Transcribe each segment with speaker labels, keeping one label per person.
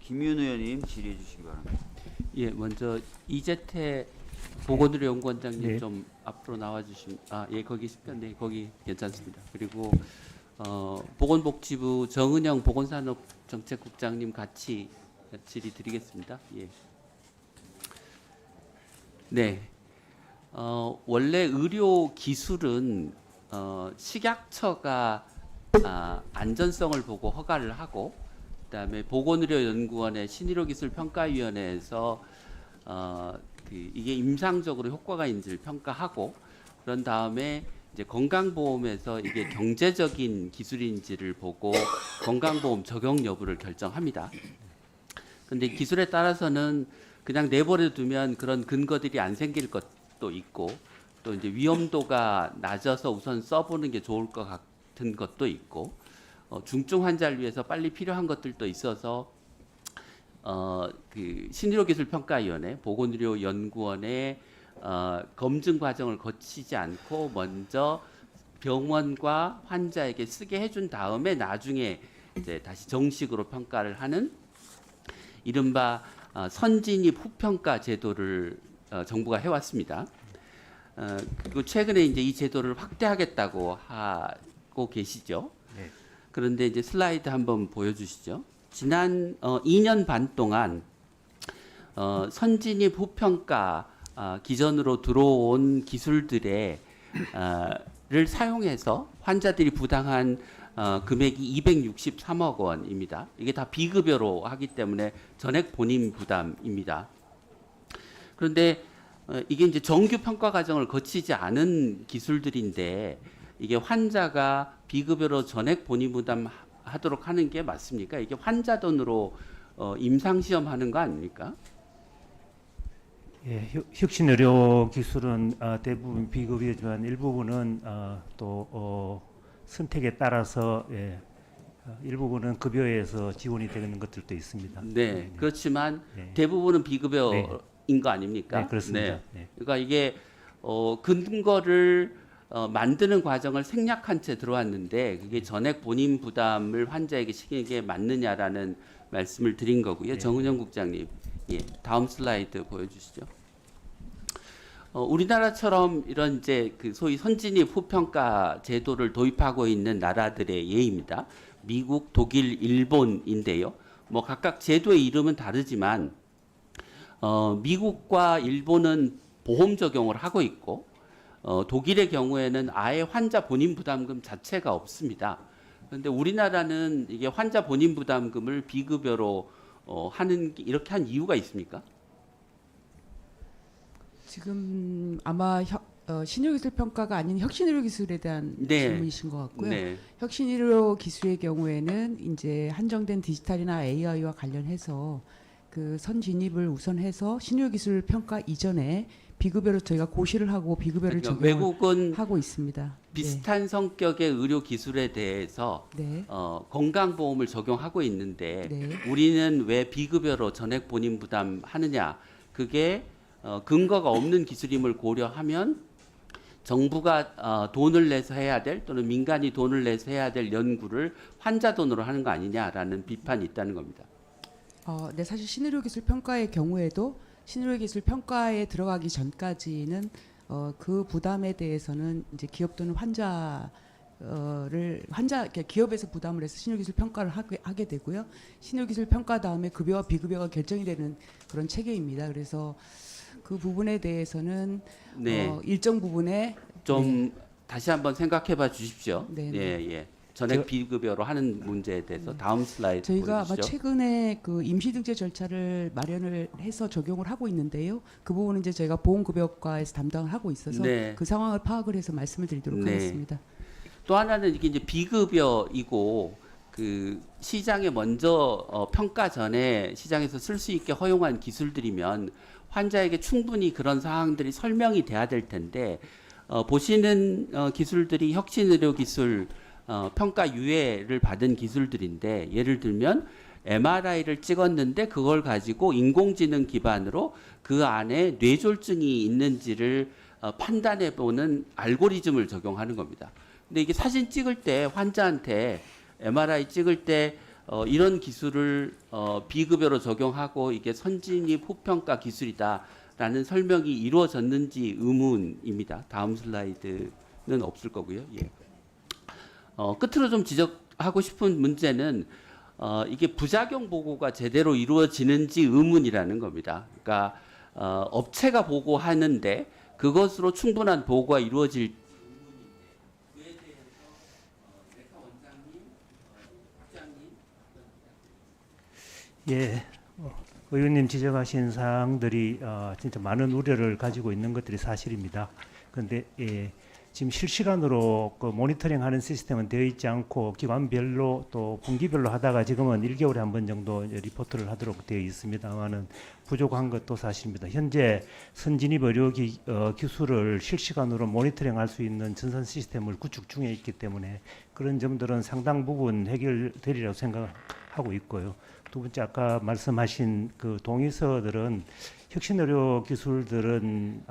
Speaker 1: 김윤 의원님 질의해 주시기 바랍니다.
Speaker 2: 예, 먼저 이재태 보건의료연구원장님
Speaker 3: 네.
Speaker 2: 좀 앞으로 나와 주시면 예, 거기 있습니까? 네, 거기 괜찮습니다. 그리고 보건복지부 정은영 보건산업정책국장님 같이 질의 드리겠습니다. 예. 네. 원래 의료 기술은 식약처가 안전성을 보고 허가를 하고, 그다음에 보건의료연구원의 신의료기술평가위원회에서 이게 임상적으로 효과가 있는지를 평가하고, 그런 다음에 이제 건강보험에서 이게 경제적인 기술인지를 보고 건강보험 적용 여부를 결정합니다. 근데 기술에 따라서는 그냥 내버려 두면 그런 근거들이 안 생길 것도 있고, 또 이제 위험도가 낮아서 우선 써보는 게 좋을 것 같은 것도 있고, 중증 환자를 위해서 빨리 필요한 것들도 있어서 그 신의료기술평가위원회, 보건의료연구원의 검증 과정을 거치지 않고 먼저 병원과 환자에게 쓰게 해준 다음에 나중에 이제 다시 정식으로 평가를 하는 이른바 선진입 후평가 제도를 정부가 해왔습니다. 그리고 최근에 이제 이 제도를 확대하겠다고 하고 계시죠.
Speaker 3: 네.
Speaker 2: 그런데 이제 슬라이드 한번 보여주시죠. 지난 2년 반 동안 선진입 후평가 기전으로 들어온 기술들의 를 사용해서 환자들이 부당한 금액이 263억 원입니다. 이게 다 비급여로 하기 때문에 전액 본인 부담입니다. 그런데 이게 이제 정규 평가 과정을 거치지 않은 기술들인데 이게 환자가 비급여로 전액 본인 부담하도록 하는 게 맞습니까? 이게 환자 돈으로 임상 시험하는 거 아닙니까?
Speaker 3: 예, 혁신의료 기술은 대부분 비급여지만 일부분은 또 선택에 따라서 일부분은 급여에서 지원이 되는 것들도 있습니다.
Speaker 2: 네, 그렇지만
Speaker 3: 네.
Speaker 2: 대부분은 비급여인
Speaker 3: 네.
Speaker 2: 거 아닙니까?
Speaker 3: 네, 그렇습니다. 네.
Speaker 2: 그러니까 이게 근거를 만드는 과정을 생략한 채 들어왔는데 그게 전액 본인 부담을 환자에게 시키는 게 맞느냐라는 말씀을 드린 거고요.
Speaker 3: 네.
Speaker 2: 정은영 국장님, 예, 다음 슬라이드 보여주시죠. 우리나라처럼 이런 이제 그 소위 선진입 후평가 제도를 도입하고 있는 나라들의 예입니다. 미국, 독일, 일본인데요. 뭐 각각 제도의 이름은 다르지만 미국과 일본은 보험 적용을 하고 있고 독일의 경우에는 아예 환자 본인 부담금 자체가 없습니다. 그런데 우리나라는 이게 환자 본인 부담금을 비급여로 하는 이렇게 한 이유가 있습니까?
Speaker 4: 지금 아마 신의료기술 평가가 아닌 혁신의료기술에 대한
Speaker 2: 네.
Speaker 4: 질문이신 것 같고요.
Speaker 2: 네.
Speaker 4: 혁신의료기술의 경우에는 이제 한정된 디지털이나 AI와 관련해서 그 선진입을 우선해서 신의료기술 평가 이전에 비급여로 저희가 고시를 하고 비급여를
Speaker 2: 그러니까
Speaker 4: 적용을
Speaker 2: 외국은
Speaker 4: 하고 있습니다.
Speaker 2: 비슷한 성격의 의료 기술에 대해서
Speaker 4: 네.
Speaker 2: 건강보험을 적용하고 있는데
Speaker 4: 네.
Speaker 2: 우리는 왜 비급여로 전액 본인 부담하느냐? 그게 근거가 없는 기술임을 고려하면 정부가 돈을 내서 해야 될 또는 민간이 돈을 내서 해야 될 연구를 환자 돈으로 하는 거 아니냐라는 비판이 있다는 겁니다.
Speaker 4: 네, 사실 신의료기술 평가의 경우에도 신의료기술 평가에 들어가기 전까지는 그 부담에 대해서는 이제 기업 또는 기업에서 부담을 해서 신의료기술 평가를 하게 되고요. 신의료기술 평가 다음에 급여와 비급여가 결정이 되는 그런 체계입니다. 그래서 그 부분에 대해서는
Speaker 2: 네.
Speaker 4: 일정 부분에
Speaker 2: 좀 다시 한번 생각해봐 주십시오.
Speaker 4: 네, 네.
Speaker 2: 예, 예. 전액 비급여로 하는 문제에 대해서 다음 슬라이드
Speaker 4: 저희가 아마
Speaker 2: 보여주시죠.
Speaker 4: 최근에 그 임시등재 절차를 마련을 해서 적용을 하고 있는데요. 그 부분은 이제 저희가 보험급여과에서 담당을 하고 있어서
Speaker 2: 네.
Speaker 4: 그 상황을 파악을 해서 말씀을 드리도록
Speaker 2: 네.
Speaker 4: 하겠습니다.
Speaker 2: 또 하나는 이게 이제 비급여이고 그 시장에 먼저 평가 전에 시장에서 쓸 수 있게 허용한 기술들이면 환자에게 충분히 그런 사항들이 설명이 돼야 될 텐데 보시는 기술들이 혁신의료 기술 평가 유예를 받은 기술들인데 예를 들면 MRI를 찍었는데 그걸 가지고 인공지능 기반으로 그 안에 뇌졸중이 있는지를 판단해 보는 알고리즘을 적용하는 겁니다. 근데 이게 사진 찍을 때 환자한테 MRI 찍을 때 이런 기술을 비급여로 적용하고 이게 선진입 후평가 기술이다라는 설명이 이루어졌는지 의문입니다. 다음 슬라이드는 없을 거고요. 예. 끝으로 좀 지적하고 싶은 문제는 이게 부작용 보고가 제대로 이루어지는지 의문이라는 겁니다. 그러니까 업체가 보고하는데 그것으로 충분한 보고가 이루어질
Speaker 3: 예, 의원님 지적하신 사항들이 진짜 많은 우려를 가지고 있는 것들이 사실입니다. 그런데 지금 실시간으로 그 모니터링하는 시스템은 되어 있지 않고 기관별로 또 분기별로 하다가 지금은 1개월에 한 번 정도 리포트를 하도록 되어 있습니다만은 부족한 것도 사실입니다. 현재 선진입 의료 기술을 실시간으로 모니터링할 수 있는 전산 시스템을 구축 중에 있기 때문에 그런 점들은 상당 부분 해결되리라고 생각하고 있고요. 두 번째 아까 말씀하신 그 동의서들은 혁신의료 기술들은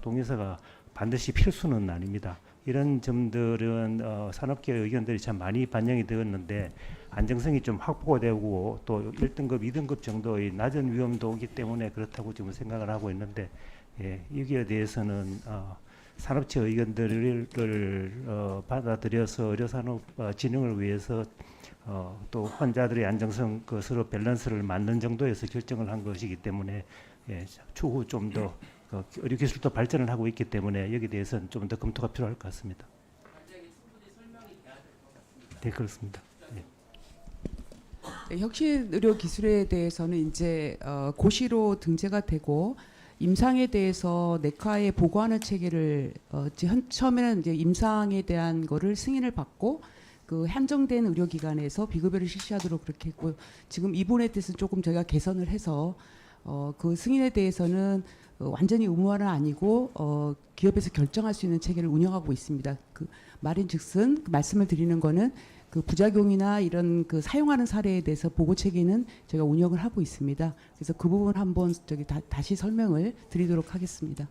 Speaker 3: 동의서가 반드시 필수는 아닙니다. 이런 점들은 산업계 의견들이 참 많이 반영이 되었는데 안정성이 좀 확보가 되고 또 1등급, 2등급 정도의 낮은 위험도이기 때문에 그렇다고 지금 생각을 하고 있는데 여기에 대해서는 산업체 의견들을 받아들여서 의료산업 진흥을 위해서 또 환자들의 안정성 서로 밸런스를 맞는 정도에서 결정을 한 것이기 때문에 추후 좀 더 의료 기술도 발전을 하고 있기 때문에 여기에 대해서는 좀 더 검토가 필요할 것 같습니다. 네, 그렇습니다.
Speaker 4: 네, 혁신 의료 기술에 대해서는 이제 고시로 등재가 되고 임상에 대해서 내과에 보고하는 체계를 처음에는 이제 임상에 대한 거를 승인을 받고 그 한정된 의료기관에서 비급여를 실시하도록 그렇게 했고 지금 이 부분에 대해서 조금 저희가 개선을 해서 그 승인에 대해서는 완전히 의무화는 아니고 기업에서 결정할 수 있는 체계를 운영하고 있습니다. 그 말인즉슨 말씀을 드리는 거는 그 부작용이나 이런 그 사용하는 사례에 대해서 보고 체계는 저희가 운영을 하고 있습니다. 그래서 그 부분 한번 다시 설명을 드리도록 하겠습니다.